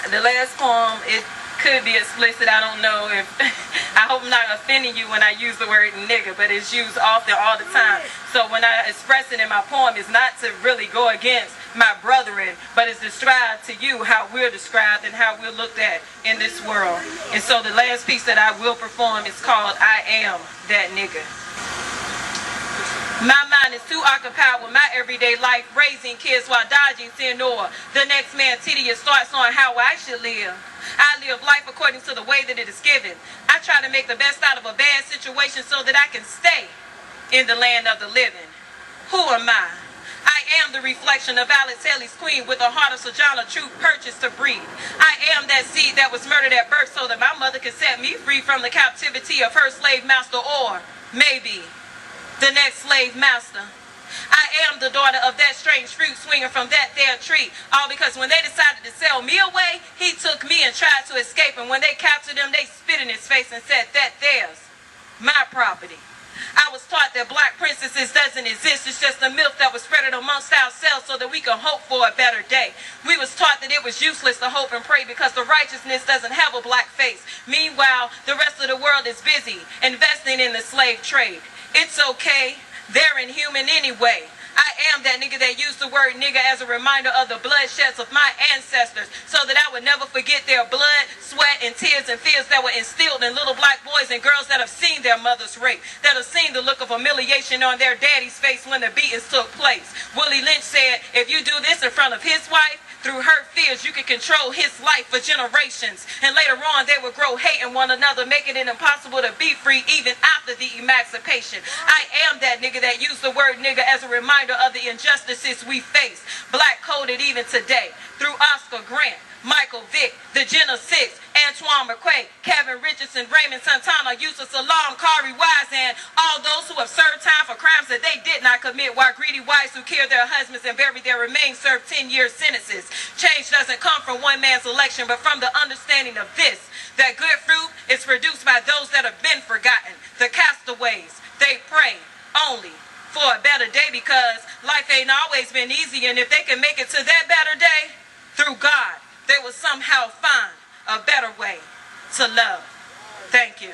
The last poem, it could be explicit. I don't know if I hope I'm not offending you when I use the word nigger, but it's used often all the time. So when I express it in my poem, it's not to really go against my brethren, but it's to describe to you how we're described and how we're looked at in this world. And so the last piece that I will perform is called I Am That Nigger. My mind is too occupied with my everyday life, raising kids while dodging sin or the next man's tedious thoughts on how I should live. I live life according to the way that it is given. I try to make the best out of a bad situation so that I can stay in the land of the living. Who am I? I am the reflection of Alex Haley's queen with a heart of Sojourner Truth purchased to breed. I am that seed that was murdered at birth so that my mother could set me free from the captivity of her slave master, or maybe the next slave master. I am the daughter of that strange fruit swinging from that there tree. All because when they decided to sell me away, he took me and tried to escape. And when they captured him, they spit in his face and said, that there's my property. I was taught that black princesses doesn't exist. It's just a myth that was spread amongst ourselves so that we can hope for a better day. We was taught that it was useless to hope and pray because the righteousness doesn't have a black face. Meanwhile, the rest of the world is busy investing in the slave trade. It's okay. They're inhuman anyway. I am that nigga that used the word nigger as a reminder of the bloodsheds of my ancestors so that I would never forget their blood, sweat, and tears and fears that were instilled in little black boys and girls that have seen their mothers raped, that have seen the look of humiliation on their daddy's face when the beatings took place. Willie Lynch said, if you do this in front of his wife, through her fears, you can control his life for generations. And later on, they will grow hating one another, making it impossible to be free even after the emancipation. I am that nigga that used the word nigger as a reminder of the injustices we face. Black-coded even today. Through Oscar Grant, Michael Vick, the Jenna Six, Antoine McQuay, Kevin Richardson, Raymond Santana, Yusuf Salam, Kari Wise, and all those who have served time for crimes that they did not commit, while greedy wives who killed their husbands and buried their remains served 10-year sentences. Change doesn't come from one man's election, but from the understanding of this, that good fruit is produced by those that have been forgotten, the castaways. They pray only for a better day because life ain't always been easy, and if they can make it to that better day, through God, they will somehow find a better way to love. Thank you.